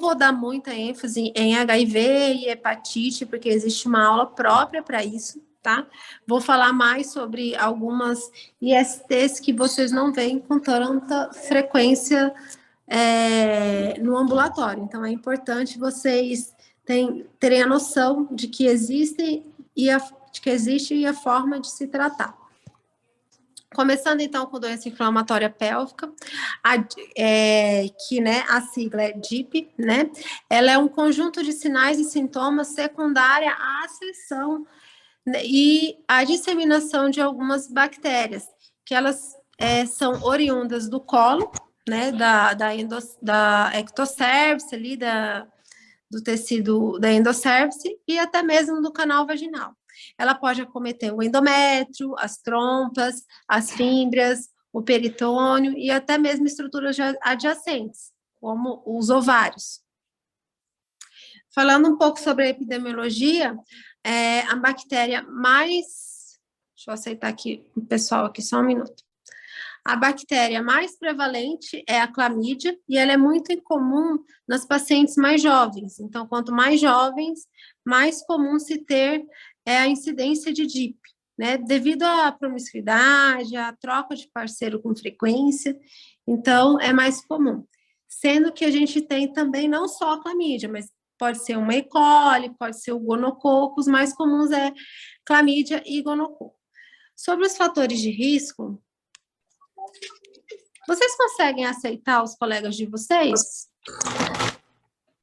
vou dar muita ênfase em HIV e hepatite, porque existe uma aula própria para isso, tá? Vou falar mais sobre algumas ISTs que vocês não veem com tanta frequência no ambulatório. Então, é importante vocês terem a noção de que existe e a forma de se tratar. Começando, então, com doença inflamatória pélvica, que, né, a sigla é DIP, né? Ela é um conjunto de sinais e sintomas secundária à acessão, né, e à disseminação de algumas bactérias, que elas são oriundas do colo, né, da ectocervix, ali, do tecido da endocervix, e até mesmo do canal vaginal. Ela pode acometer o endométrio, as trompas, as fímbrias, o peritônio e até mesmo estruturas adjacentes, como os ovários. Falando um pouco sobre a epidemiologia, a bactéria mais... Deixa eu aceitar aqui o pessoal aqui, só um minuto. A bactéria mais prevalente é a clamídia, e ela é muito incomum nas pacientes mais jovens. Então, quanto mais jovens, mais comum se ter a incidência de DIP, né? Devido à promiscuidade, à troca de parceiro com frequência, então é mais comum. Sendo que a gente tem também não só a clamídia, mas pode ser uma E. coli, pode ser o gonococo, os mais comuns é clamídia e gonococo. Sobre os fatores de risco, vocês conseguem aceitar os colegas de vocês?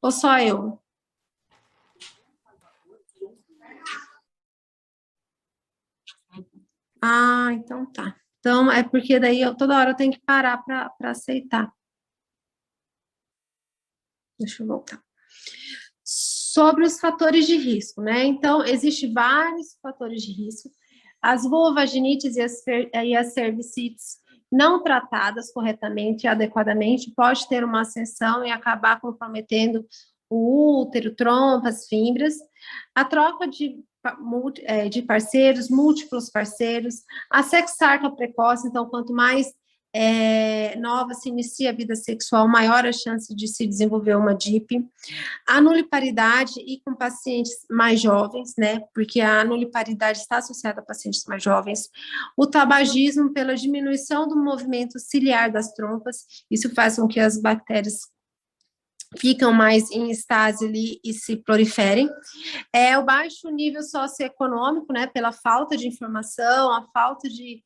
Ou só eu? Ah, então tá. Então, é porque daí toda hora eu tenho que parar para aceitar. Deixa eu voltar. Sobre os fatores de risco, né? Então, existem vários fatores de risco. As vulvovaginites e as cervicites não tratadas corretamente e adequadamente pode ter uma ascensão e acabar comprometendo o útero, trompas, fímbrias. A troca de parceiros, múltiplos parceiros, a sexarca precoce, então, quanto mais nova se inicia a vida sexual, maior a chance de se desenvolver uma DIP. A nuliparidade e com pacientes mais jovens, né, porque a nuliparidade está associada a pacientes mais jovens. O tabagismo pela diminuição do movimento ciliar das trompas, isso faz com que as bactérias ficam mais em estase ali e se proliferem. O baixo nível socioeconômico, né, pela falta de informação, a falta de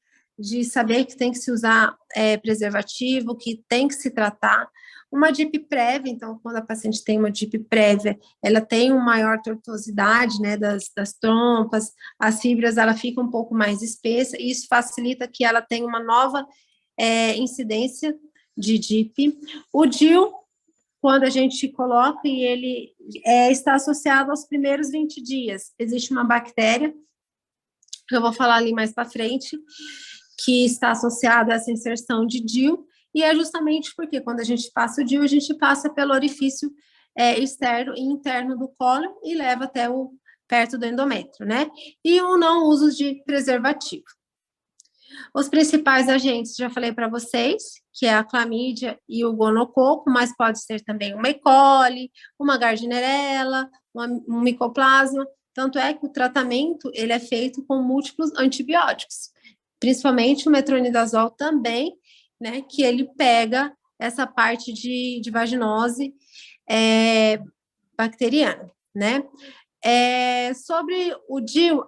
saber que tem que se usar preservativo, que tem que se tratar. Uma DIP prévia, então, quando a paciente tem uma DIP prévia, ela tem uma maior tortuosidade, né, das trompas, as fibras, ela fica um pouco mais espessa, e isso facilita que ela tenha uma nova incidência de DIP. O DIL, quando a gente coloca, e ele está associado aos primeiros 20 dias. Existe uma bactéria, que eu vou falar ali mais para frente, que está associada a essa inserção de DIL, e é justamente porque quando a gente passa o DIL, a gente passa pelo orifício externo e interno do cólon e leva até perto do endométrio, né? E o não uso de preservativo. Os principais agentes, já falei para vocês, que é a clamídia e o gonococo, mas pode ser também uma E. coli, uma gardnerella, um micoplasma. Tanto é que o tratamento ele é feito com múltiplos antibióticos, principalmente o metronidazol também, né, que ele pega essa parte de vaginose bacteriana, né? Sobre o DIL,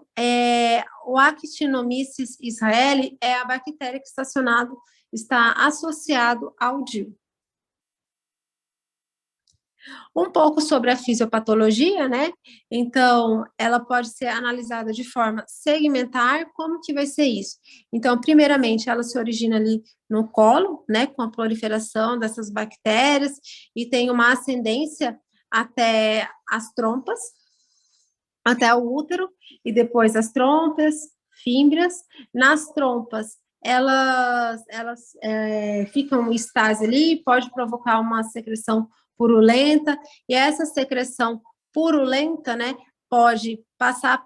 o Actinomyces israeli é a bactéria que está associado ao DIL. Um pouco sobre a fisiopatologia, né? Então, ela pode ser analisada de forma segmentar. Como que vai ser isso? Então, primeiramente, ela se origina ali no colo, né? Com a proliferação dessas bactérias e tem uma ascendência até as trompas, até o útero, e depois as trompas, fímbrias. Nas trompas, elas ficam em estase ali, pode provocar uma secreção purulenta, e essa secreção purulenta, né, pode passar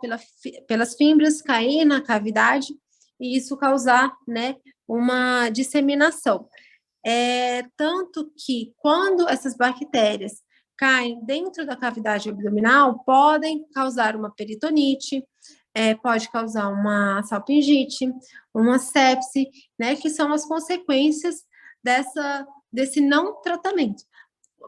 pelas fímbrias, cair na cavidade, e isso causar, né, uma disseminação. Tanto que, quando essas bactérias caem dentro da cavidade abdominal podem causar uma peritonite, pode causar uma salpingite, uma sepse, né, que são as consequências desse não tratamento.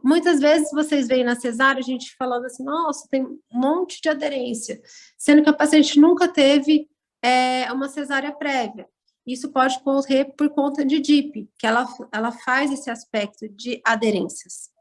Muitas vezes vocês veem na cesárea a gente falando assim, nossa, tem um monte de aderência, sendo que a paciente nunca teve uma cesárea prévia. Isso pode ocorrer por conta de DIP, que ela faz esse aspecto de aderências.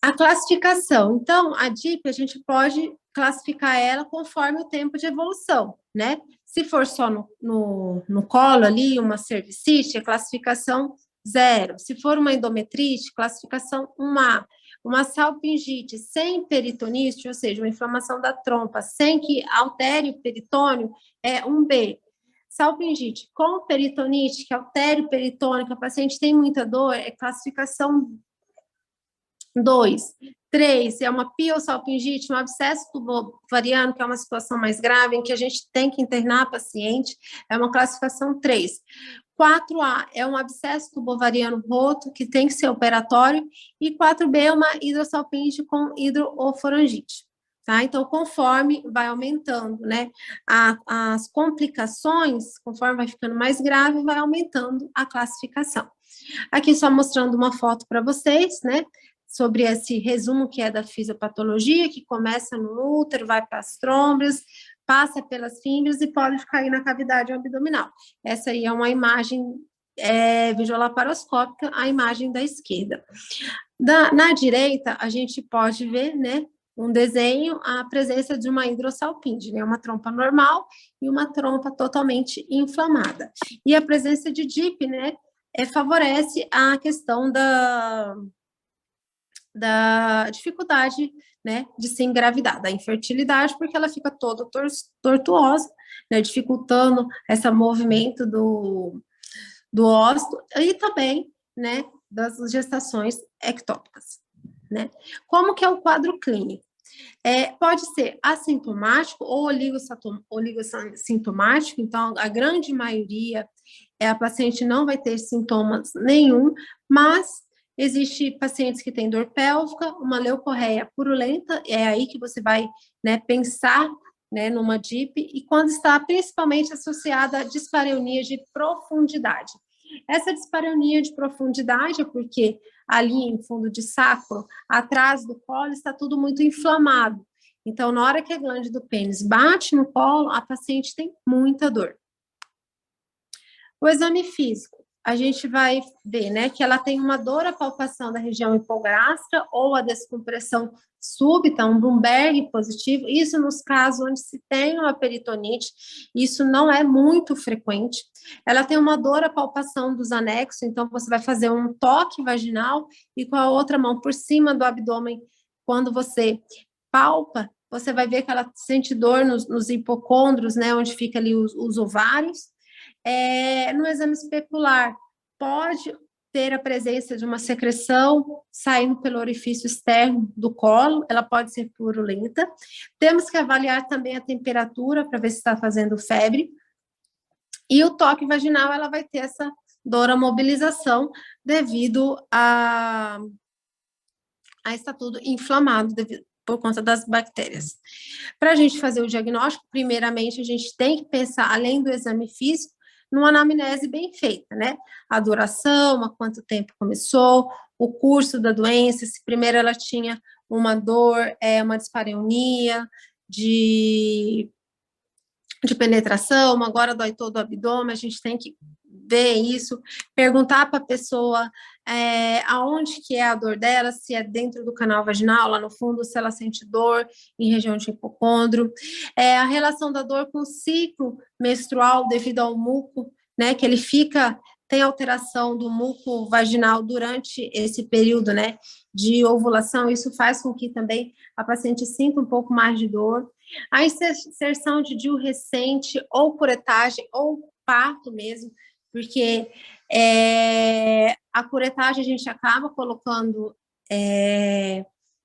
A classificação. Então, a DIP, a gente pode classificar ela conforme o tempo de evolução, né? Se for só no colo ali, uma cervicite, a classificação 0. Se for uma endometrite, classificação 1A. Uma salpingite sem peritonite, ou seja, uma inflamação da trompa, sem que altere o peritônio, é 1B. Salpingite com peritonite, que altere o peritônio, que a paciente tem muita dor, é classificação 2. 3, é uma piosalpingite, um abscesso tubovariano, que é uma situação mais grave, em que a gente tem que internar a paciente, é uma classificação 3. 4A é um abscesso tubovariano roto, que tem que ser operatório, e 4B é uma hidrossalpingite com hidroofurangite. Tá? Então, conforme vai aumentando, né, as complicações, conforme vai ficando mais grave, vai aumentando a classificação. Aqui só mostrando uma foto para vocês, né, sobre esse resumo que é da fisiopatologia, que começa no útero, vai para as trompas, passa pelas fímbrias e pode cair na cavidade abdominal. Essa aí é uma imagem visuolaparoscópica, a imagem da esquerda. Na direita, a gente pode ver, né, um desenho, a presença de uma hidrossalpinge, né, uma trompa normal e uma trompa totalmente inflamada. E a presença de DIP, né, favorece a questão da dificuldade, né, de se engravidar, da infertilidade, porque ela fica toda tortuosa, né, dificultando esse movimento do óvulo e também, né, das gestações ectópicas, né. Como que é o quadro clínico? Pode ser assintomático ou oligossintomático, então a grande maioria a paciente não vai ter sintomas nenhum, mas existe pacientes que têm dor pélvica, uma leucorreia purulenta, é aí que você vai, né, pensar, né, numa DIP, e quando está principalmente associada à dispareunia de profundidade. Essa dispareunia de profundidade é porque ali em fundo de sacro, atrás do colo, está tudo muito inflamado. Então, na hora que a glândula do pênis bate no colo, a paciente tem muita dor. O exame físico, a gente vai ver, né, que ela tem uma dor à palpação da região hipogástrica ou a descompressão súbita, um Bloomberg positivo, isso nos casos onde se tem uma peritonite, isso não é muito frequente. Ela tem uma dor à palpação dos anexos, então você vai fazer um toque vaginal e com a outra mão por cima do abdômen, quando você palpa, você vai ver que ela sente dor nos hipocôndrios, né, onde fica ali os ovários. No exame especular, pode ter a presença de uma secreção saindo pelo orifício externo do colo, ela pode ser purulenta. Temos que avaliar também a temperatura para ver se está fazendo febre. E o toque vaginal, ela vai ter essa dor à mobilização devido a estar tudo inflamado por conta das bactérias. Para a gente fazer o diagnóstico, primeiramente a gente tem que pensar, além do exame físico, numa anamnese bem feita, né? A duração, há quanto tempo começou, o curso da doença, se primeiro ela tinha uma dor, uma dispareunia de penetração, agora dói todo o abdômen, a gente tem que ver isso, perguntar para a pessoa aonde que é a dor dela, se é dentro do canal vaginal, lá no fundo, se ela sente dor em região de hipocôndrio, a relação da dor com o ciclo menstrual devido ao muco, né, que ele tem alteração do muco vaginal durante esse período, né, de ovulação, isso faz com que também a paciente sinta um pouco mais de dor. A inserção de DIU recente, ou curetagem, ou parto mesmo, porque a curetagem a gente acaba colocando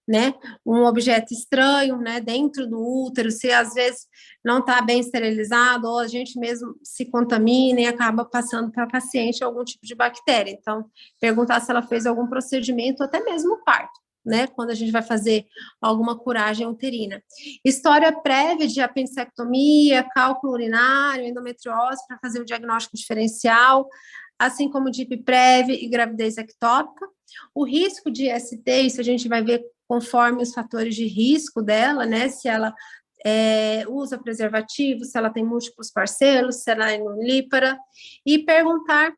né, um objeto estranho, né, dentro do útero, se às vezes não está bem esterilizado, ou a gente mesmo se contamina e acaba passando para a paciente algum tipo de bactéria. Então, perguntar se ela fez algum procedimento, até mesmo o parto, né, quando a gente vai fazer alguma curagem uterina. História prévia de apendicectomia, cálculo urinário, endometriose, para fazer o diagnóstico diferencial, assim como DIP prévia e gravidez ectópica. O risco de ST, isso a gente vai ver conforme os fatores de risco dela, né? Se ela usa preservativo, se ela tem múltiplos parceiros, se ela é nulípara, e perguntar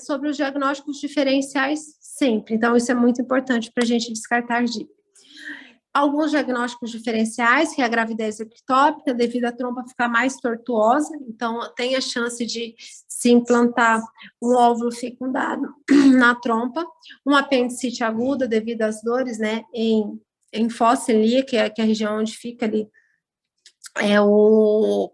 sobre os diagnósticos diferenciais sempre. Então, isso é muito importante para a gente descartar DIP. Alguns diagnósticos diferenciais, que é a gravidez ectópica, devido à trompa ficar mais tortuosa, então tem a chance de se implantar um óvulo fecundado na trompa, uma apendicite aguda devido às dores, né, em fossa ilíaca, que é a região onde fica ali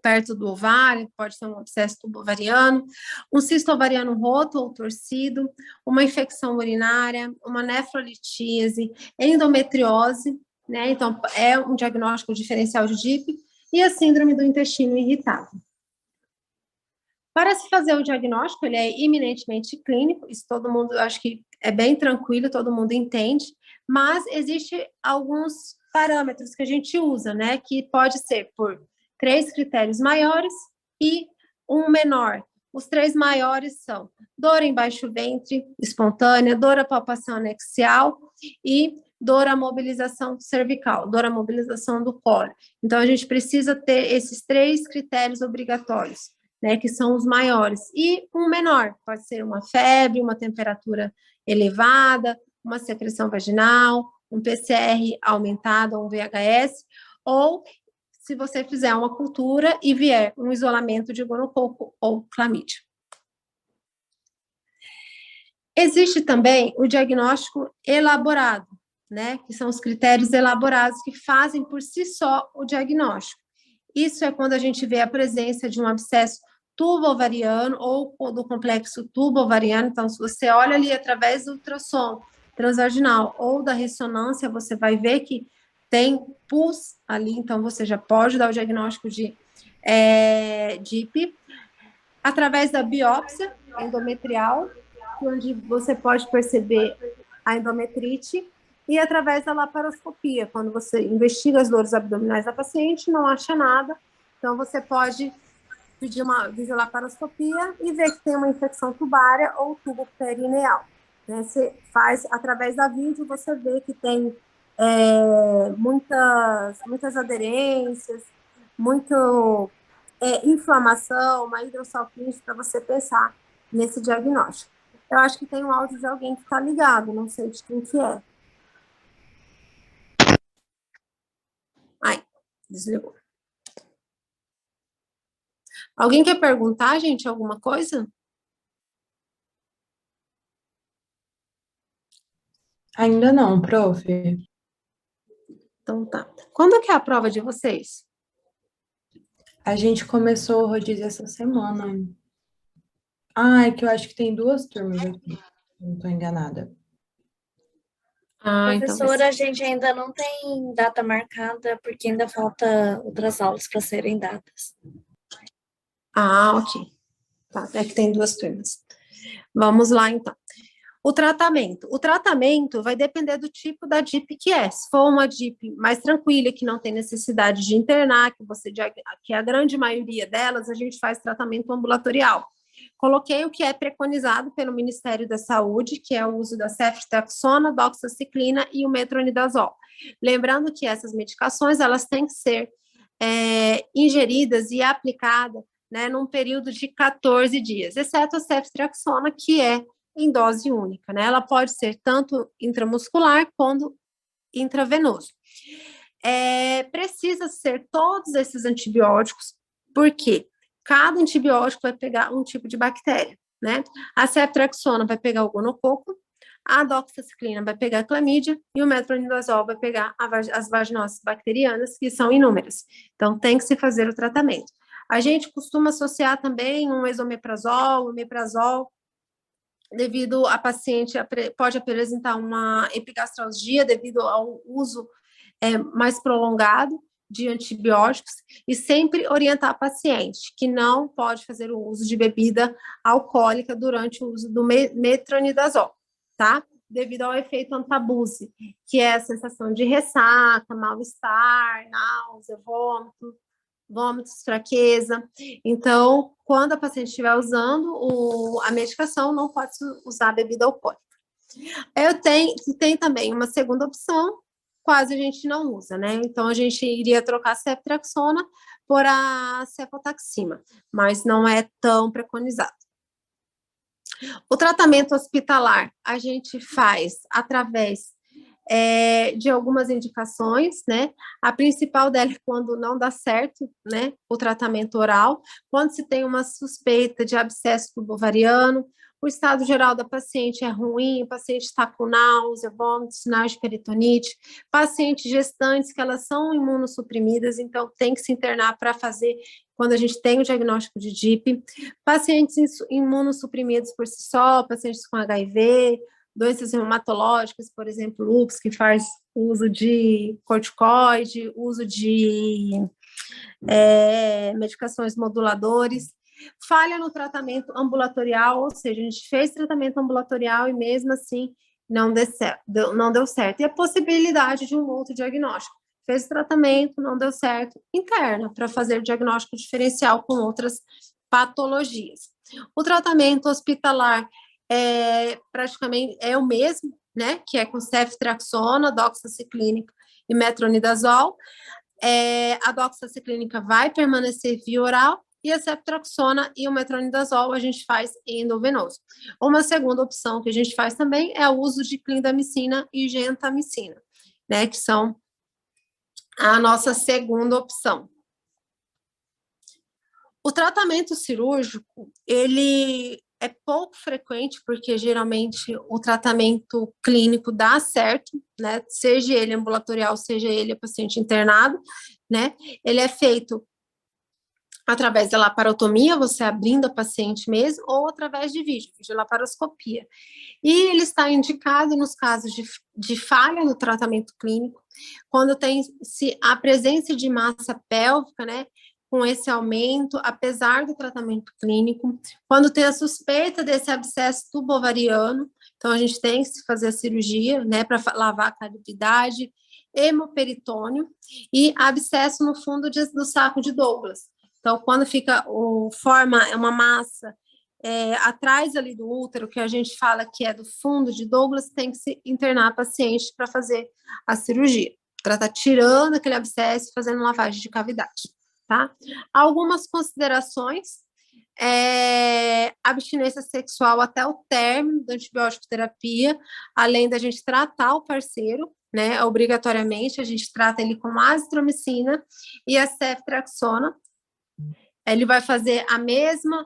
perto do ovário, pode ser um abscesso tubovariano, um cisto ovariano roto ou torcido, uma infecção urinária, uma nefrolitíase, endometriose, né? Então, é um diagnóstico diferencial de DIP, e a síndrome do intestino irritável. Para se fazer o diagnóstico, ele é eminentemente clínico, isso todo mundo, eu acho que é bem tranquilo, todo mundo entende, mas existe alguns parâmetros que a gente usa, né, que pode ser por 3 critérios maiores e um menor. Os 3 maiores são dor em baixo ventre, espontânea, dor à palpação anexial e dor à mobilização cervical, dor à mobilização do colo. Então, a gente precisa ter esses 3 critérios obrigatórios, né, que são os maiores, e um menor, pode ser uma febre, uma temperatura elevada, uma secreção vaginal, um PCR aumentado, um VHS, ou se você fizer uma cultura e vier um isolamento de gonococo ou clamídia. Existe também o diagnóstico elaborado, né, que são os critérios elaborados que fazem por si só o diagnóstico. Isso é quando a gente vê a presença de um abscesso tubo-ovariano ou do complexo tubo-ovariano. Então, se você olha ali através do ultrassom transvaginal ou da ressonância, você vai ver que tem pus ali, então você já pode dar o diagnóstico de DIP. Através da biópsia endometrial, onde você pode perceber a endometrite, e através da laparoscopia, quando você investiga as dores abdominais da paciente, não acha nada, então você pode pedir uma videolaparoscopia e ver que tem uma infecção tubária ou tubo perineal. Né? Você faz, através da vídeo, você vê que tem muitas aderências, inflamação, uma hidrossalpinite, para você pensar nesse diagnóstico. Eu acho que tem um áudio de alguém que está ligado, não sei de quem que é. Ai, desligou. Alguém quer perguntar, gente, alguma coisa? Ainda não, prof. Então tá. Quando que é a prova de vocês? A gente começou o rodízio essa semana. Ah, é que eu acho que tem 2 turmas aqui. Não estou enganada. Ah, então Professora, a gente ainda não tem data marcada, porque ainda falta outras aulas para serem dadas. Ah, ok. Tá, é que tem 2 turmas. Vamos lá, então. O tratamento vai depender do tipo da DIP que é. Se for uma DIP mais tranquila, que não tem necessidade de internar, que a grande maioria delas, a gente faz tratamento ambulatorial. Coloquei o que é preconizado pelo Ministério da Saúde, que é o uso da ceftriaxona, doxiciclina e o metronidazol. Lembrando que essas medicações, elas têm que ser ingeridas e aplicadas, né, num período de 14 dias, exceto a ceftriaxona, que é em dose única, né? Ela pode ser tanto intramuscular quanto intravenoso. Precisa ser todos esses antibióticos, porque cada antibiótico vai pegar um tipo de bactéria, né? A ceftriaxona vai pegar o gonococo, a doxiciclina vai pegar a clamídia e o metronidazol vai pegar as vaginoses bacterianas, que são inúmeras. Então, tem que se fazer o tratamento. A gente costuma associar também um esomeprazol, o omeprazol, devido a paciente pode apresentar uma epigastralgia devido ao uso mais prolongado de antibióticos, e sempre orientar a paciente que não pode fazer o uso de bebida alcoólica durante o uso do metronidazol, tá? Devido ao efeito antabuse, que é a sensação de ressaca, mal-estar, náusea, vômitos, fraqueza. Então, quando a paciente estiver usando a medicação, não pode usar bebida alcoólica. Tem também uma segunda opção, quase a gente não usa, né? Então, a gente iria trocar a ceftriaxona por a cefotaxima, mas não é tão preconizado. O tratamento hospitalar a gente faz através de algumas indicações, né? A principal dela é quando não dá certo, né? O tratamento oral, quando se tem uma suspeita de abscesso tubovariano, o estado geral da paciente é ruim, o paciente está com náusea, vômitos, sinais de peritonite, pacientes gestantes que elas são imunossuprimidas, então tem que se internar para fazer quando a gente tem o diagnóstico de DIP, pacientes imunossuprimidos por si só, pacientes com HIV, doenças reumatológicas, por exemplo, lúpus, que faz uso de corticoide, uso de medicações moduladores, falha no tratamento ambulatorial, ou seja, a gente fez tratamento ambulatorial e mesmo assim não deu certo. E a possibilidade de um outro diagnóstico. Fez o tratamento, não deu certo, interna, para fazer o diagnóstico diferencial com outras patologias. O tratamento hospitalar praticamente é o mesmo, né, que é com ceftriaxona, doxaciclínica e metronidazol. A doxaciclínica vai permanecer via oral e a ceftriaxona e o metronidazol a gente faz endovenoso. Uma segunda opção que a gente faz também é o uso de clindamicina e gentamicina, né, que são a nossa segunda opção. O tratamento cirúrgico, ele é pouco frequente, porque geralmente o tratamento clínico dá certo, né? Seja ele ambulatorial, seja ele paciente internado, né? Ele é feito através da laparotomia, você abrindo a paciente mesmo, ou através de videolaparoscopia. E ele está indicado nos casos de falha no tratamento clínico, quando tem a presença de massa pélvica, né? Com esse aumento, apesar do tratamento clínico, quando tem a suspeita desse abscesso tubovariano, então a gente tem que fazer a cirurgia, né, para lavar a cavidade, hemoperitônio e abscesso no fundo do saco de Douglas. Então, quando forma uma massa atrás ali do útero, que a gente fala que é do fundo de Douglas, tem que se internar a paciente para fazer a cirurgia, para estar tirando aquele abscesso e fazendo lavagem de cavidade. Tá? Algumas considerações, abstinência sexual até o término da antibiótico terapia, além da gente tratar o parceiro, né, obrigatoriamente, a gente trata ele com azitromicina e a ceftriaxona, ele vai fazer a mesma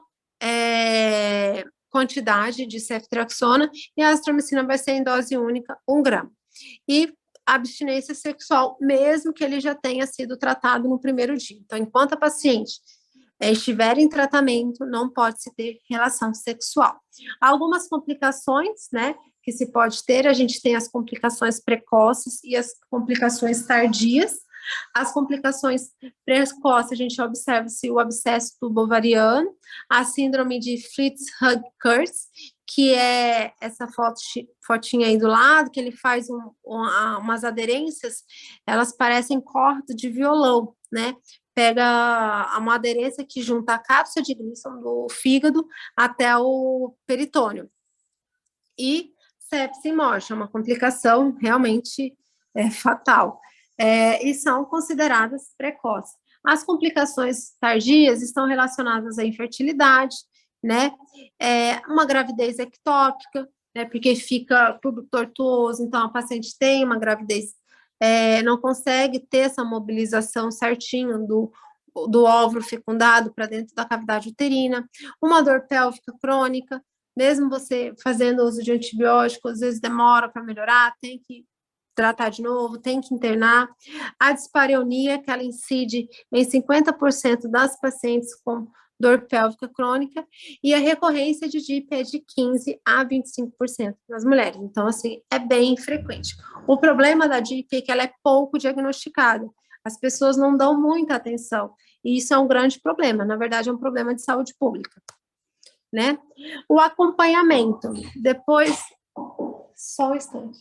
quantidade de ceftriaxona e a azitromicina vai ser em dose única, 1 grama. E abstinência sexual, mesmo que ele já tenha sido tratado no primeiro dia. Então, enquanto a paciente estiver em tratamento, não pode se ter relação sexual. Algumas complicações, né, que se pode ter, a gente tem as complicações precoces e as complicações tardias. As complicações precoces, a gente observa se o abscesso tubovariano, a síndrome de Fritz-Hugh-Kurtz, que é essa fotinha aí do lado, que ele faz umas aderências, elas parecem cordas de violão, né? Pega uma aderência que junta a cápsula de Gleason do fígado até o peritônio. E sepse e morte, é uma complicação realmente fatal. E são consideradas precoces. As complicações tardias estão relacionadas à infertilidade, né? Uma gravidez ectópica, né? Porque fica tudo tortuoso, então a paciente tem uma gravidez, não consegue ter essa mobilização certinho do óvulo fecundado para dentro da cavidade uterina, uma dor pélvica crônica, mesmo você fazendo uso de antibióticos, às vezes demora para melhorar, tem que tratar de novo, tem que internar. A dispareunia, que ela incide em 50% das pacientes com dor pélvica crônica, e a recorrência de DIP é de 15% a 25% nas mulheres. Então, assim, é bem frequente. O problema da DIP é que ela é pouco diagnosticada. As pessoas não dão muita atenção, e isso é um grande problema. Na verdade, é um problema de saúde pública, né? O acompanhamento, depois... Só um instante.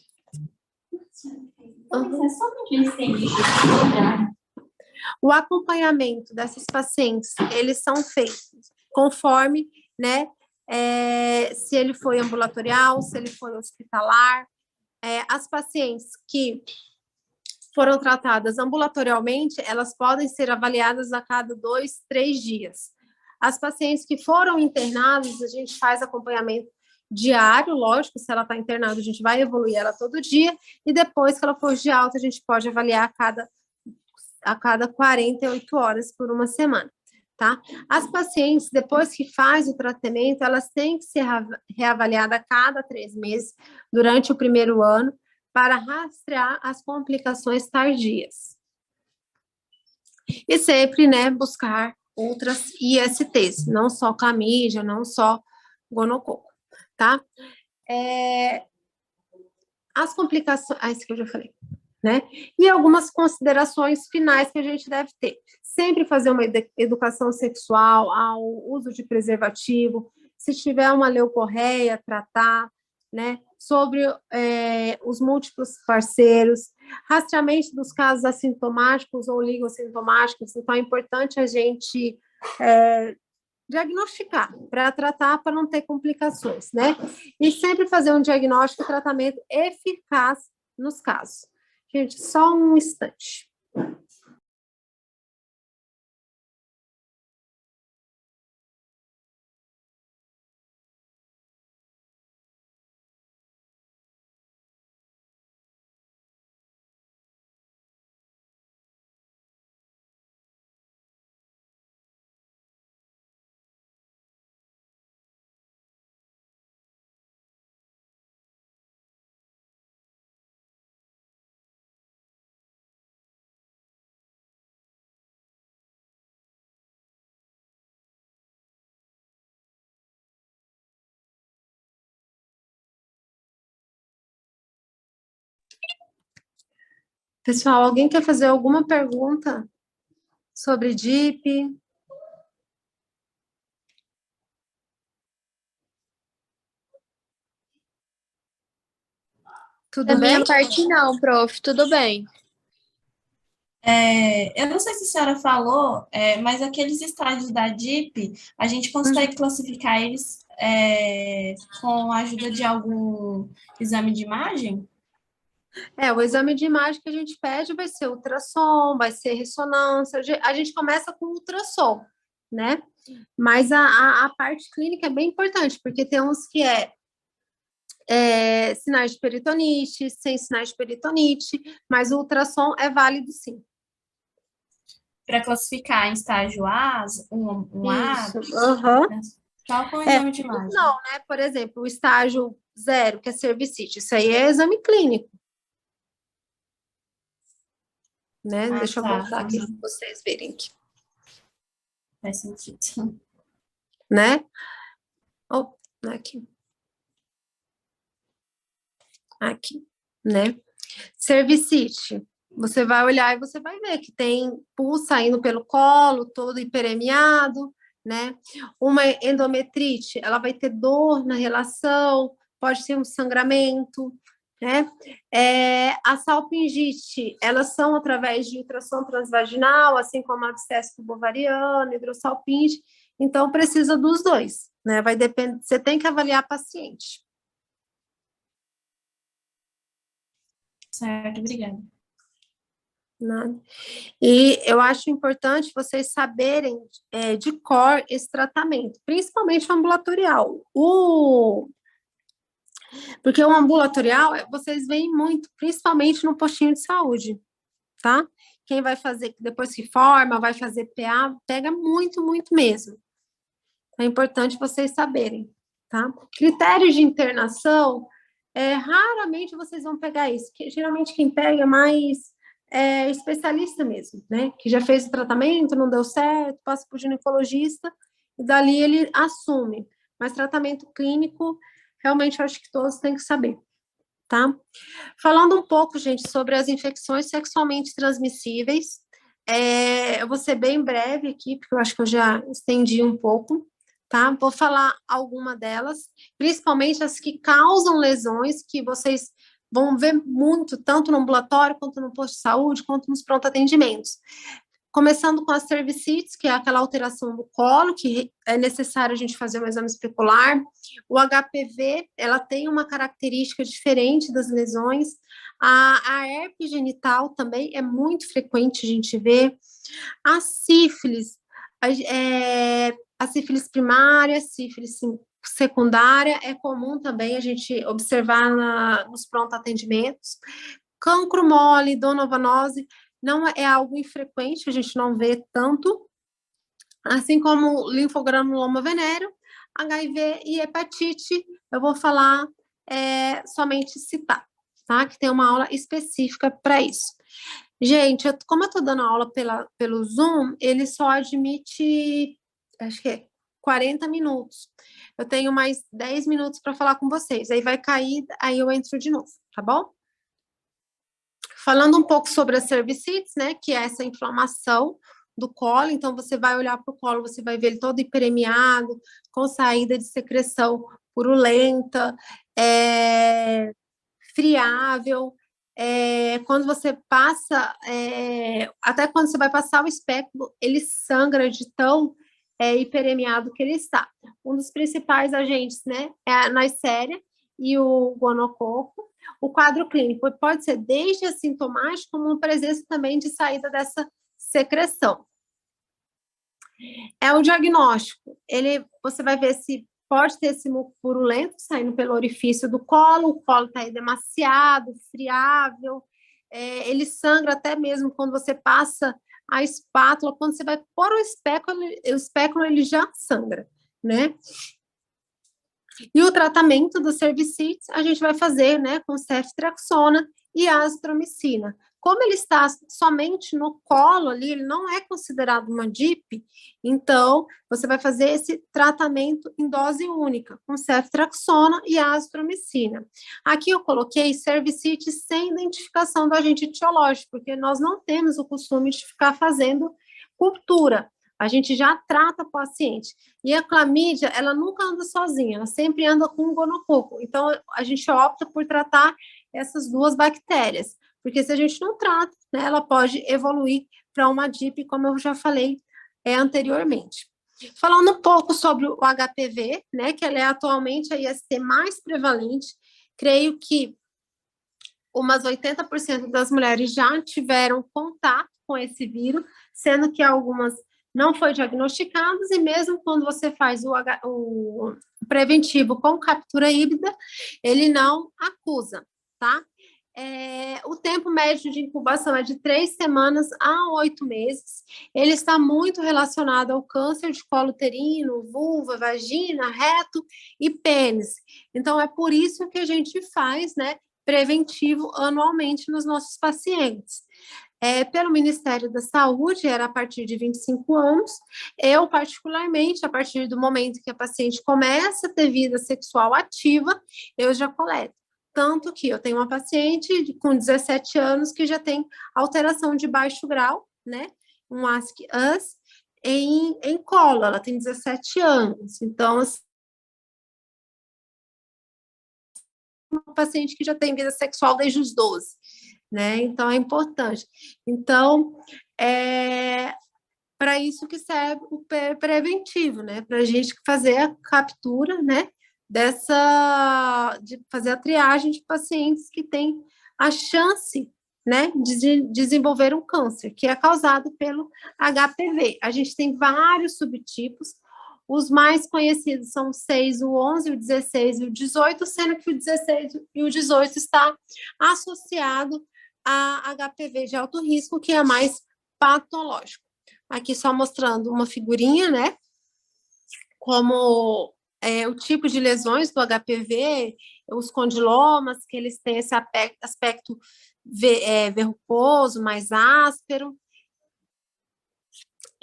O acompanhamento dessas pacientes, eles são feitos conforme, né, se ele foi ambulatorial, se ele foi hospitalar. As pacientes que foram tratadas ambulatorialmente, elas podem ser avaliadas a cada 2, 3 dias. As pacientes que foram internadas, a gente faz acompanhamento diário, lógico, se ela está internada, a gente vai evoluir ela todo dia, e depois que ela for de alta, a gente pode avaliar a cada 48 horas por uma semana, tá? As pacientes, depois que faz o tratamento, elas têm que ser reavaliadas a cada 3 meses, durante o primeiro ano, para rastrear as complicações tardias. E sempre, né, buscar outras ISTs, não só clamídia, não só gonococo, tá? As complicações... isso que eu já falei, né? E algumas considerações finais que a gente deve ter. Sempre fazer uma educação sexual, ao uso de preservativo, se tiver uma leucorreia, tratar, né? Sobre os múltiplos parceiros, rastreamento dos casos assintomáticos ou ligosintomáticos. Então, é importante a gente diagnosticar, para tratar, para não ter complicações, né? E sempre fazer um diagnóstico e tratamento eficaz nos casos. Gente, só um instante. Pessoal, alguém quer fazer alguma pergunta sobre DIP? Tudo Da bem? minha parte, não, prof, tudo bem. Eu não sei se a senhora falou, mas aqueles estágios da DIP, a gente consegue classificar eles com a ajuda de algum exame de imagem? O exame de imagem que a gente pede vai ser ultrassom, vai ser ressonância. A gente começa com ultrassom, né? Mas a parte clínica é bem importante, porque tem uns que sinais de peritonite, sem sinais de peritonite, mas o ultrassom é válido sim. Para classificar em estágio A, um A, Isso, aham. só com exame de imagem. Não, né? Por exemplo, o estágio 0, que é cervicite, isso aí é exame clínico. Né? Deixa eu voltar aqui para vocês verem aqui. Faz sentido. Né? Aqui. Aqui, né? Cervicite. Você vai olhar e você vai ver que tem pus saindo pelo colo, todo hiperemiado, né? Uma endometrite, ela vai ter dor na relação, pode ser um sangramento, né? A salpingite, elas são através de ultrassom transvaginal, assim como a abscesso bovariano, hidrossalpingite, então precisa dos dois, né? Vai depender, você tem que avaliar a paciente. Certo, obrigada. Nada. E eu acho importante vocês saberem de cor esse tratamento, principalmente o ambulatorial. Porque o ambulatorial, vocês veem muito, principalmente no postinho de saúde, tá? Quem vai fazer, depois que forma, vai fazer PA, pega muito, muito mesmo. É importante vocês saberem, tá? Critérios de internação, raramente vocês vão pegar isso, que geralmente quem pega é mais especialista mesmo, né? Que já fez o tratamento, não deu certo, passa por ginecologista e dali ele assume. Mas tratamento clínico, realmente, eu acho que todos têm que saber, tá? Falando um pouco, gente, sobre as infecções sexualmente transmissíveis, eu vou ser bem breve aqui, porque eu acho que eu já estendi um pouco, tá? Vou falar alguma delas, principalmente as que causam lesões, que vocês vão ver muito, tanto no ambulatório, quanto no posto de saúde, quanto nos pronto atendimentos. Começando com as cervicites, que é aquela alteração do colo, que é necessário a gente fazer um exame especular. O HPV, ela tem uma característica diferente das lesões. A herpes genital também é muito frequente a gente ver. A sífilis, a sífilis primária, sífilis secundária, é comum também a gente observar nos pronto atendimentos. Cancro mole, donovanose, não é algo infrequente, a gente não vê tanto, assim como linfogranuloma venéreo, HIV e hepatite, eu vou falar somente citar, tá? Que tem uma aula específica para isso. Gente, como eu estou dando aula pelo Zoom, ele só admite, acho que 40 minutos. Eu tenho mais 10 minutos para falar com vocês, aí vai cair, aí eu entro de novo, tá bom? Falando um pouco sobre as cervicites, né, que é essa inflamação do colo, então você vai olhar para o colo, você vai ver ele todo hiperemiado, com saída de secreção purulenta, friável, quando você passa, até quando você vai passar o espéculo, ele sangra de tão hiperemiado que ele está. Um dos principais agentes, né, é a Neisseria e o gonococo. O quadro clínico pode ser desde assintomático, como uma presença também de saída dessa secreção. O diagnóstico, você vai ver se pode ter esse muco purulento saindo pelo orifício do colo, o colo está demasiado, friável, ele sangra até mesmo quando você passa a espátula, quando você vai pôr o espéculo ele já sangra, né? E o tratamento dos cervicites a gente vai fazer, né, com ceftriaxona e azitromicina. Como ele está somente no colo ali, ele não é considerado uma DIP, então você vai fazer esse tratamento em dose única, com ceftriaxona e azitromicina. Aqui eu coloquei cervicite sem identificação do agente etiológico, porque nós não temos o costume de ficar fazendo cultura. A gente já trata o paciente. E a clamídia, ela nunca anda sozinha, ela sempre anda com o gonococo. Então, a gente opta por tratar essas duas bactérias. Porque se a gente não trata, né, ela pode evoluir para uma DIP, como eu já falei anteriormente. Falando um pouco sobre o HPV, né, que ela é atualmente a IST mais prevalente, creio que umas 80% das mulheres já tiveram contato com esse vírus, sendo que algumas não foi diagnosticados, e mesmo quando você faz o preventivo com captura híbrida, ele não acusa, tá? O tempo médio de incubação é de 3 semanas a 8 meses. Ele está muito relacionado ao câncer de colo uterino, vulva, vagina, reto e pênis. Então, é por isso que a gente faz, né, preventivo anualmente nos nossos pacientes. Pelo Ministério da Saúde, era a partir de 25 anos. Eu, particularmente, a partir do momento que a paciente começa a ter vida sexual ativa, eu já coleto. Tanto que eu tenho uma paciente com 17 anos que já tem alteração de baixo grau, né? Um ASC-US em colo, ela tem 17 anos. Então, assim, uma paciente que já tem vida sexual desde os 12. Né? Então, é importante. Então, para isso que serve o preventivo, né? Para a gente fazer a captura, né? De fazer a triagem de pacientes que têm a chance, né? De desenvolver um câncer, que é causado pelo HPV. A gente tem vários subtipos. Os mais conhecidos são o 6, o 11, o 16 e o 18, sendo que o 16 e o 18 está associado a HPV de alto risco, que é mais patológico. Aqui só mostrando uma figurinha, né? Como o tipo de lesões do HPV, os condilomas, que eles têm esse aspecto verrucoso, mais áspero.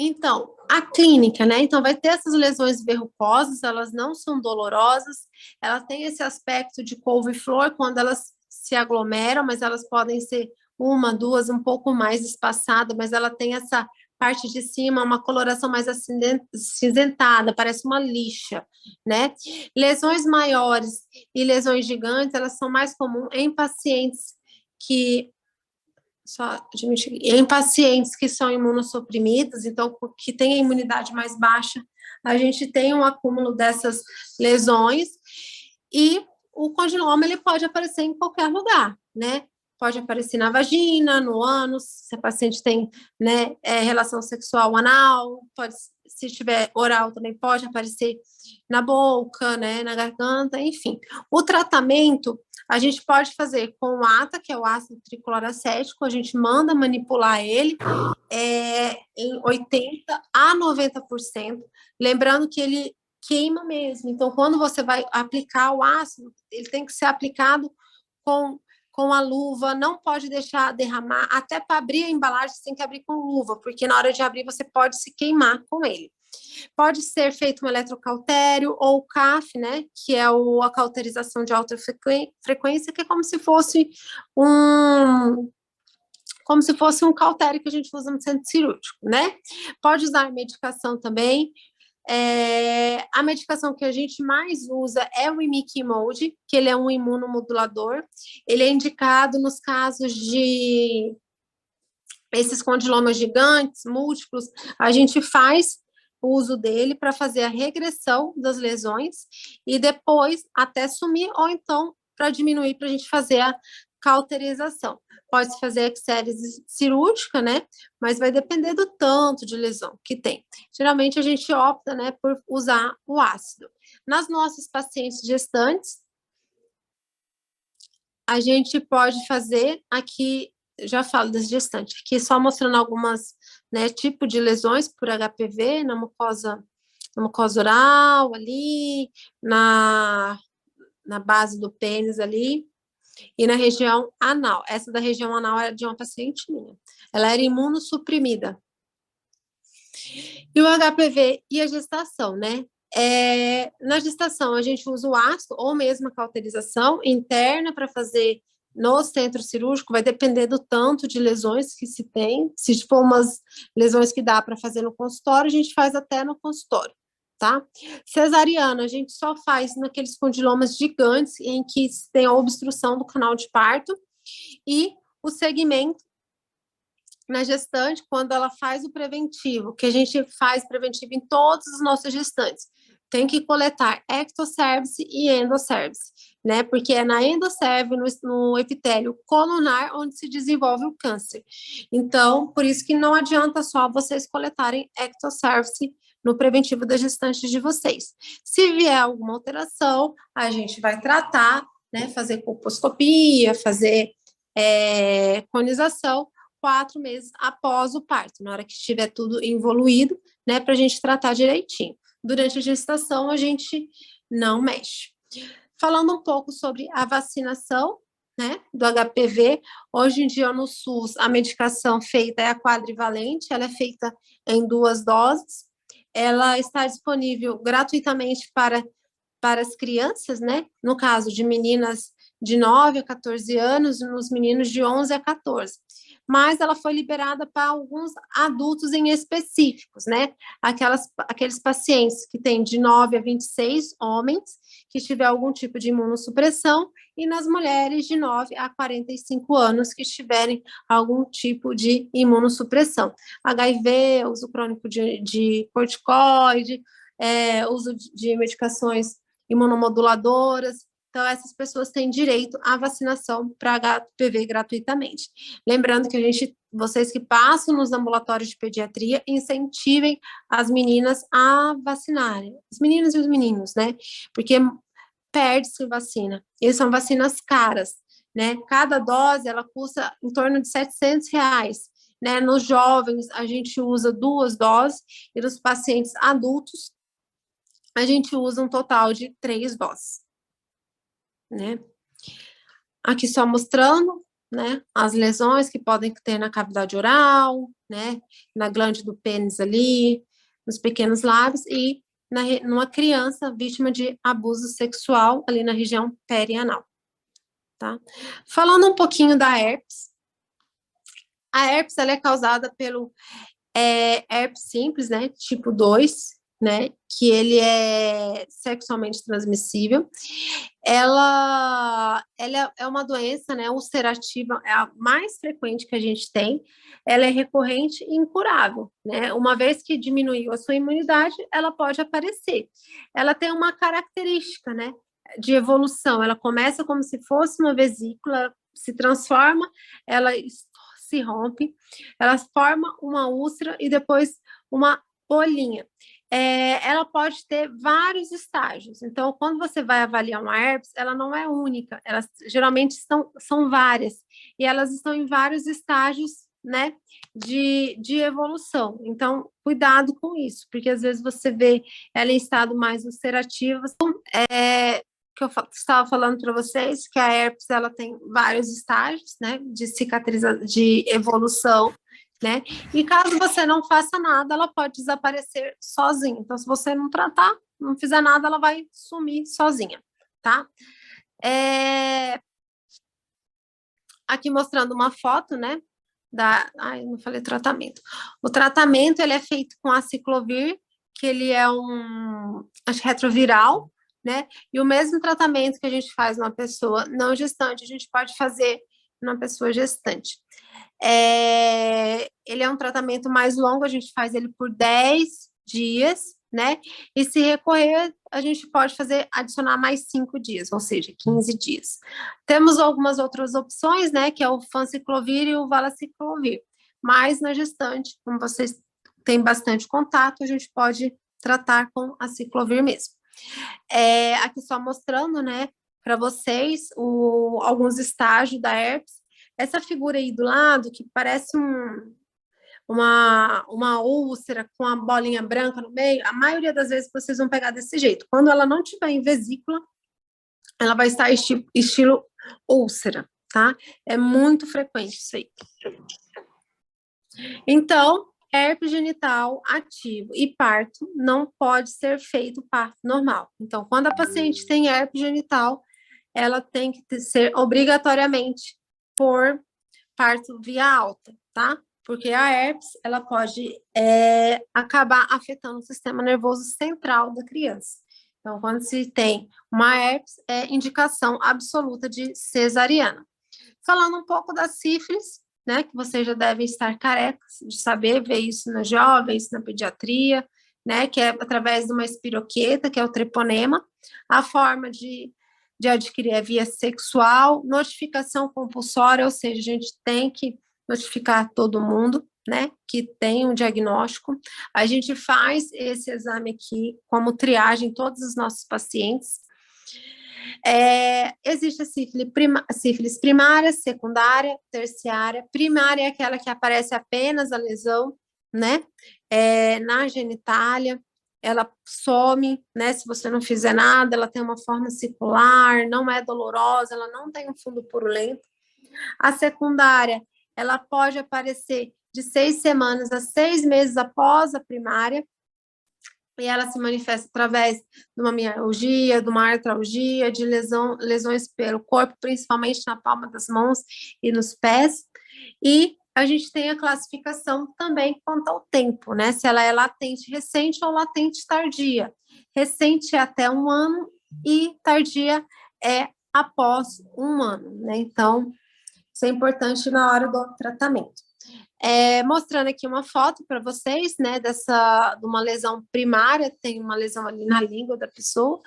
Então, a clínica, né? Então, vai ter essas lesões verrucosas, elas não são dolorosas, ela tem esse aspecto de couve-flor quando elas se aglomeram, mas elas podem ser uma, duas, um pouco mais espaçada, mas ela tem essa parte de cima, uma coloração mais acinzentada, parece uma lixa, né? Lesões maiores e lesões gigantes, elas são mais comuns em pacientes que em pacientes que são imunossuprimidos, então, que têm a imunidade mais baixa, a gente tem um acúmulo dessas lesões, e o condiloma, ele pode aparecer em qualquer lugar, né? Pode aparecer na vagina, no ânus, se a paciente tem, né, relação sexual anal, pode, se tiver oral também pode aparecer na boca, né, na garganta, enfim. O tratamento a gente pode fazer com o ATA, que é o ácido tricloracético, a gente manda manipular ele em 80% a 90%, lembrando que ele queima mesmo. Então, quando você vai aplicar o ácido, ele tem que ser aplicado com a luva, não pode deixar derramar, até para abrir a embalagem você tem que abrir com luva, porque na hora de abrir você pode se queimar com ele. Pode ser feito um eletrocautério ou o CAF, né, que é a cauterização de alta frequência, que é como se fosse um cautério que a gente usa no centro cirúrgico, né? Pode usar medicação também. A medicação que a gente mais usa é o imiquimod, que ele é um imunomodulador. Ele é indicado nos casos de esses condilomas gigantes, múltiplos, a gente faz o uso dele para fazer a regressão das lesões e depois até sumir, ou então para diminuir, para a gente fazer a cauterização. Pode-se fazer exérese cirúrgica, né? Mas vai depender do tanto de lesão que tem. Geralmente a gente opta, né, por usar o ácido. Nas nossas pacientes gestantes, a gente pode fazer aqui, já falo das gestantes, aqui só mostrando algumas, né, tipos de lesões por HPV, na mucosa oral ali, na base do pênis ali, e na região anal. Essa da região anal era de uma paciente minha. Ela era imunossuprimida. E o HPV e a gestação, né? Na gestação, a gente usa o ácido ou mesmo a cauterização interna para fazer no centro cirúrgico, vai depender do tanto de lesões que se tem. Se for umas lesões que dá para fazer no consultório, a gente faz até no consultório, tá? Cesariana, a gente só faz naqueles condilomas gigantes em que tem a obstrução do canal de parto, e o segmento na gestante, quando ela faz o preventivo, que a gente faz preventivo em todos os nossos gestantes, tem que coletar ectocervice e endocervice, né? Porque é na endocerve, no epitélio colunar, onde se desenvolve o câncer. Então, por isso que não adianta só vocês coletarem ectocervice no preventivo das gestantes de vocês. Se vier alguma alteração, a gente vai tratar, né? Fazer colposcopia, fazer conização, 4 meses após o parto, na hora que estiver tudo evoluído, né, para a gente tratar direitinho. Durante a gestação, a gente não mexe. Falando um pouco sobre a vacinação, né, do HPV, hoje em dia no SUS, a medicação feita é a quadrivalente, ela é feita em 2 doses, ela está disponível gratuitamente para as crianças, né, no caso de meninas de 9 a 14 anos, e nos meninos de 11 a 14. Mas ela foi liberada para alguns adultos em específicos, né? Aqueles pacientes que têm de 9 a 26 homens, que tiver algum tipo de imunossupressão, e nas mulheres de 9 a 45 anos, que tiverem algum tipo de imunossupressão. HIV, uso crônico de corticoide, uso de medicações imunomoduladoras. Então, essas pessoas têm direito à vacinação para HPV gratuitamente. Lembrando que vocês que passam nos ambulatórios de pediatria, incentivem as meninas a vacinarem. As meninas e os meninos, né? Porque perde-se vacina. E são vacinas caras, né? Cada dose, ela custa em torno de R$700. Né? Nos jovens, a gente usa 2 doses, e nos pacientes adultos, a gente usa um total de 3 doses. Né? Aqui só mostrando né, as lesões que podem ter na cavidade oral, né, na glândula do pênis ali, nos pequenos lábios, e numa criança vítima de abuso sexual ali na região perianal, tá? Falando um pouquinho da herpes, a herpes ela é causada pelo herpes simples, né, tipo 2, né, que ele é sexualmente transmissível. Ela é uma doença, né, ulcerativa, é a mais frequente que a gente tem. Ela é recorrente e incurável, né? Uma vez que diminuiu a sua imunidade, ela pode aparecer. Ela tem uma característica, né, de evolução. Ela começa como se fosse uma vesícula, se transforma, ela se rompe, ela forma uma úlcera e depois uma bolinha. Ela pode ter vários estágios. Então, quando você vai avaliar uma herpes, ela não é única, elas geralmente são várias, e elas estão em vários estágios, né, de evolução. Então, cuidado com isso, porque às vezes você vê ela em estado mais ulcerativo. Que eu estava falando para vocês, que a herpes ela tem vários estágios, né, de cicatrização, de evolução, né, e caso você não faça nada, ela pode desaparecer sozinha. Então, se você não tratar, não fizer nada, ela vai sumir sozinha, tá? Aqui mostrando uma foto, né, não falei tratamento. O tratamento, ele é feito com aciclovir, que ele é retroviral, né? E o mesmo tratamento que a gente faz numa pessoa não gestante, a gente pode fazer numa pessoa gestante. Ele é um tratamento mais longo, a gente faz ele por 10 dias, né? E se recorrer, a gente pode adicionar mais 5 dias, ou seja, 15 dias. Temos algumas outras opções, né? Que é o fanciclovir e o valaciclovir. Mas na gestante, como vocês têm bastante contato, a gente pode tratar com a ciclovir mesmo. Aqui só mostrando, né, para vocês alguns estágios da herpes. Essa figura aí do lado, que parece uma úlcera com a bolinha branca no meio, a maioria das vezes vocês vão pegar desse jeito. Quando ela não tiver em vesícula, ela vai estar estilo úlcera, tá? É muito frequente isso aí. Então, herpes genital ativo e parto não pode ser feito parto normal. Então, quando a paciente tem herpes genital, ela tem que ser obrigatoriamente por parto via alta, tá? Porque a herpes, ela pode acabar afetando o sistema nervoso central da criança. Então, quando se tem uma herpes, é indicação absoluta de cesariana. Falando um pouco da sífilis, né, que vocês já devem estar carecas de saber, ver isso nas jovens, na pediatria, né, que é através de uma espiroqueta, que é o treponema. A forma de adquirir é via sexual, notificação compulsória, ou seja, a gente tem que notificar todo mundo, né, que tem um diagnóstico. A gente faz esse exame aqui como triagem em todos os nossos pacientes. Existe a sífilis primária, secundária, terciária. Primária é aquela que aparece apenas a lesão, né, na genitália. Ela some, né, se você não fizer nada, ela tem uma forma circular, não é dolorosa, ela não tem um fundo purulento. A secundária, ela pode aparecer de 6 semanas a 6 meses após a primária, e ela se manifesta através de uma mialgia, de uma artralgia, de lesões pelo corpo, principalmente na palma das mãos e nos pés. E a gente tem a classificação também quanto ao tempo, né? Se ela é latente recente ou latente tardia. Recente é até 1 ano e tardia é após 1 ano, né? Então, isso é importante na hora do tratamento. Mostrando aqui uma foto para vocês, né, de uma lesão primária, tem uma lesão ali na língua da pessoa,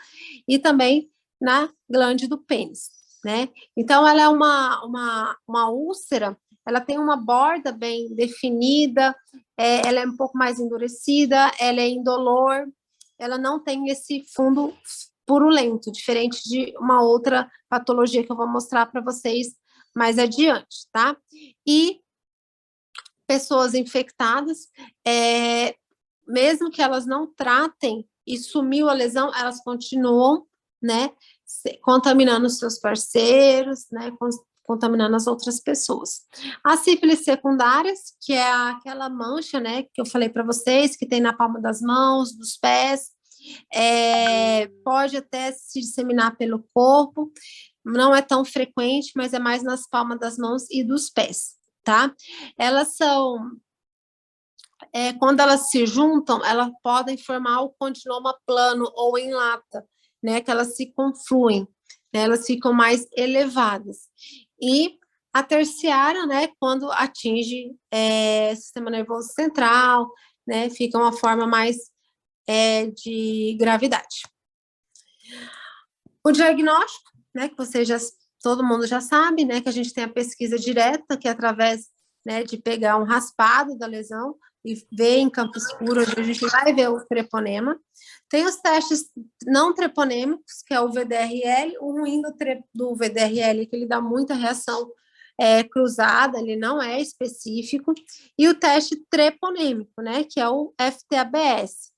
e também na glândula do pênis, né? Então, ela é uma úlcera, ela tem uma borda bem definida, ela é um pouco mais endurecida, ela é indolor, ela não tem esse fundo purulento, diferente de uma outra patologia que eu vou mostrar para vocês mais adiante, tá? E pessoas infectadas, mesmo que elas não tratem e sumiu a lesão, elas continuam, né, contaminando os seus parceiros, né, contaminando as outras pessoas. As sífilis secundárias, que é aquela mancha, né, que eu falei para vocês, que tem na palma das mãos, dos pés, pode até se disseminar pelo corpo, não é tão frequente, mas é mais nas palmas das mãos e dos pés, tá? Elas são, quando elas se juntam, elas podem formar o condiloma plano ou em lata, né, que elas se confluem, né, elas ficam mais elevadas. E a terciária, né, quando atinge sistema nervoso central, né, fica uma forma mais de gravidade. O diagnóstico, né, que todo mundo já sabe, né, que a gente tem a pesquisa direta, que é através, né, de pegar um raspado da lesão e ver em campo escuro, onde a gente vai ver o treponema. Tem os testes não treponêmicos, que é o VDRL. O ruim do VDRL é que ele dá muita reação cruzada, ele não é específico. E o teste treponêmico, né, que é o FTABS,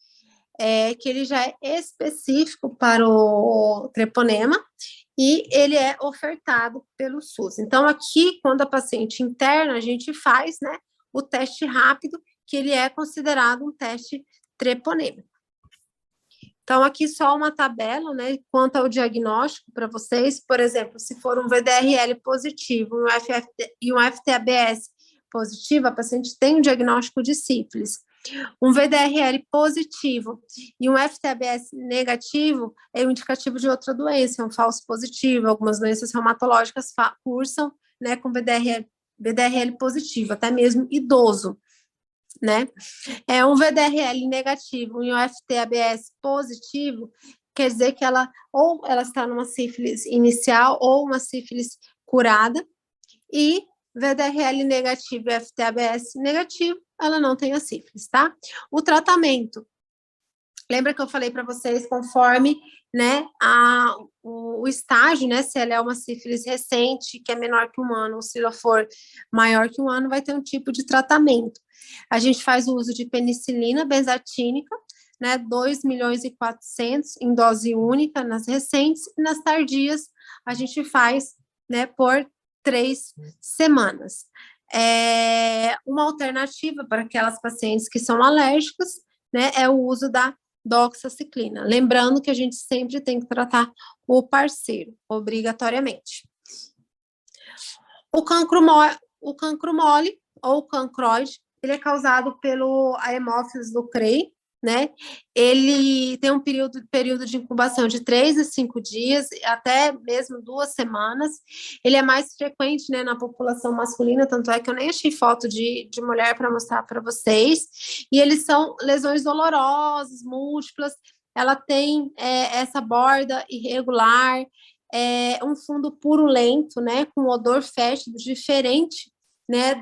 que ele já é específico para o treponema e ele é ofertado pelo SUS. Então, aqui, quando a paciente interna, a gente faz, né, o teste rápido, que ele é considerado um teste treponêmico. Então, aqui só uma tabela, né, quanto ao diagnóstico para vocês. Por exemplo, se for um VDRL positivo e um FTABS positivo, a paciente tem um diagnóstico de sífilis. Um VDRL positivo e um FTABS negativo é um indicativo de outra doença, um falso positivo. Algumas doenças reumatológicas cursam, né, com VDRL positivo, até mesmo idoso, né? Um VDRL negativo e um FTABS positivo quer dizer que ela está numa sífilis inicial ou uma sífilis curada, e VDRL negativo e FTABS negativo, ela não tem a sífilis, tá? O tratamento, lembra que eu falei para vocês, conforme, né, o estágio, né, se ela é uma sífilis recente, que é menor que 1 ano, ou se ela for maior que 1 ano, vai ter um tipo de tratamento. A gente faz o uso de penicilina benzatínica, né, 2.400.000 em dose única nas recentes, e nas tardias a gente faz, né, por 3 semanas. Uma alternativa para aquelas pacientes que são alérgicas, né, é o uso da doxaciclina. Lembrando que a gente sempre tem que tratar o parceiro, obrigatoriamente. O cancro mole, ou cancroide, ele é causado pelo Haemophilus ducreyi, né? Ele tem um período de incubação de 3 a 5 dias, até mesmo 2 semanas. Ele é mais frequente, né, na população masculina, tanto é que eu nem achei foto de mulher para mostrar para vocês. E eles são lesões dolorosas, múltiplas. Ela tem essa borda irregular, um fundo purulento, né, com odor fétido diferente, né,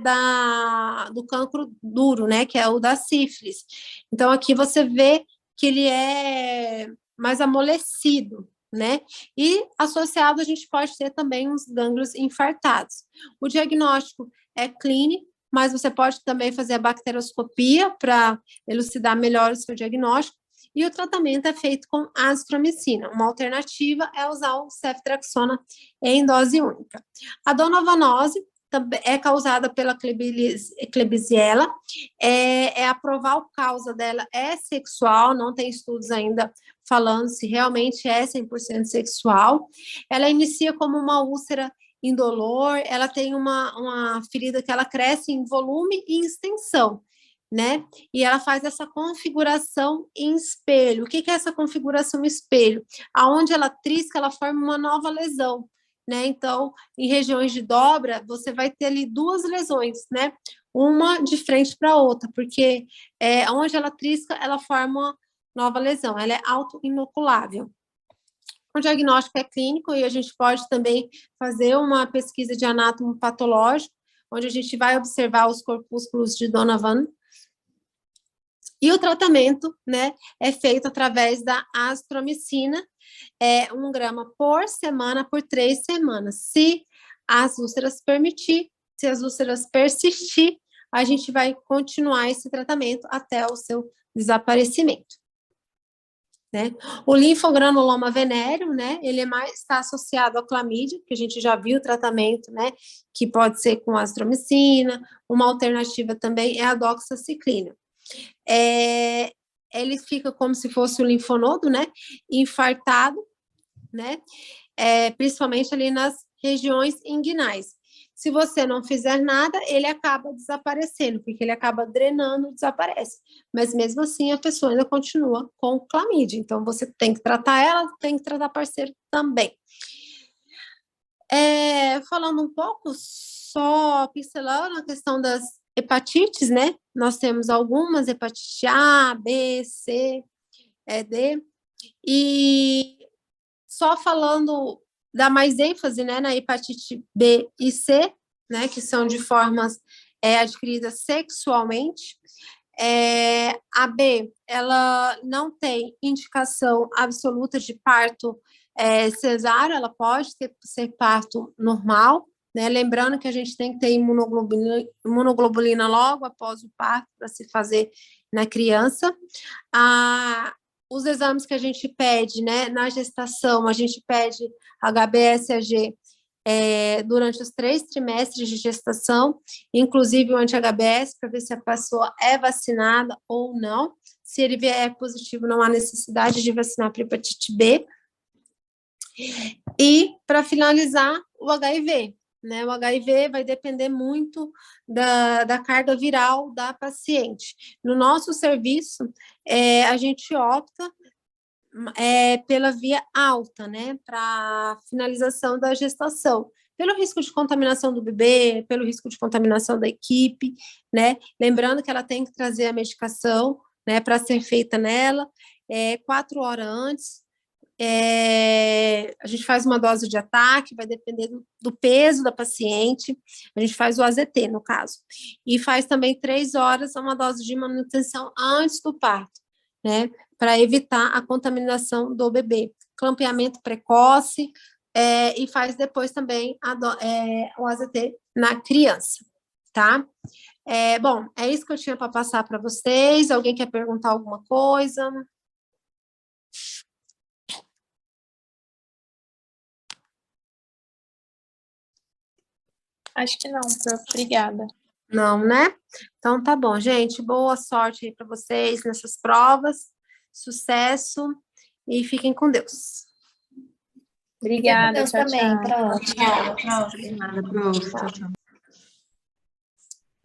do cancro duro, né, que é o da sífilis. Então, aqui você vê que ele é mais amolecido, né, e associado a gente pode ter também uns gânglios infartados. O diagnóstico é clínico, mas você pode também fazer a bacterioscopia para elucidar melhor o seu diagnóstico, e o tratamento é feito com azitromicina. Uma alternativa é usar o ceftriaxona em dose única. A donovanose é causada pela Klebsiella, a provável causa dela é sexual, não tem estudos ainda falando se realmente é 100% sexual. Ela inicia como uma úlcera indolor, ela tem uma ferida que ela cresce em volume e em extensão, né? E ela faz essa configuração em espelho. O que é essa configuração em espelho? Aonde ela trisca, ela forma uma nova lesão, né? Então, em regiões de dobra, você vai ter ali 2 lesões, né? Uma de frente para a outra, porque onde ela trisca, ela forma uma nova lesão, ela é auto-inoculável. O diagnóstico é clínico e a gente pode também fazer uma pesquisa de anátomo patológico, onde a gente vai observar os corpúsculos de Donovan. E o tratamento, né, é feito através da azitromicina, 1 grama por semana, por 3 semanas. Se as úlceras permitir, se as úlceras persistir, a gente vai continuar esse tratamento até o seu desaparecimento. né? O linfogranuloma venéreo, né? Ele está associado à clamídia, que a gente já viu o tratamento, né? Que pode ser com azitromicina. Uma alternativa também é a doxaciclina. Ele fica como se fosse o linfonodo, né? Infartado, né? Principalmente ali nas regiões inguinais. Se você não fizer nada, ele acaba desaparecendo, porque ele acaba drenando, desaparece. Mas mesmo assim, a pessoa ainda continua com clamídia. Então, você tem que tratar ela, tem que tratar parceiro também. Falando um pouco, só pincelando a questão das hepatites, né? Nós temos algumas, hepatite A, B, C, D. E só falando, dar mais ênfase, né, na hepatite B e C, né, que são de formas adquiridas sexualmente. A B, ela não tem indicação absoluta de parto cesáreo, ela pode ser parto normal, né? Lembrando que a gente tem que ter imunoglobulina logo após o parto para se fazer na criança. Os exames que a gente pede, né, na gestação, a gente pede HBsAg durante os 3 trimestres de gestação, inclusive o anti-HBs, para ver se a pessoa é vacinada ou não. Se ele vier positivo, não há necessidade de vacinar para hepatite B. E, para finalizar, o HIV. Né? O HIV vai depender muito da carga viral da paciente. No nosso serviço, a gente opta pela via alta, né, para finalização da gestação, pelo risco de contaminação do bebê, pelo risco de contaminação da equipe, né, lembrando que ela tem que trazer a medicação, né, para ser feita nela, 4 horas antes. A gente faz uma dose de ataque, vai depender do peso da paciente, a gente faz o AZT, no caso, e faz também 3 horas uma dose de manutenção antes do parto, né, para evitar a contaminação do bebê. Clampeamento precoce, e faz depois também o AZT na criança, tá? Bom, é isso que eu tinha para passar para vocês. Alguém quer perguntar alguma coisa? Acho que não, prof. Obrigada. Não, né? Então tá bom, gente. Boa sorte aí para vocês nessas provas. Sucesso e fiquem com Deus. Fica com Obrigada, Deus tchau, também, tchau. prof. Obrigada, prof. Obrigada, prof. Tchau, tchau.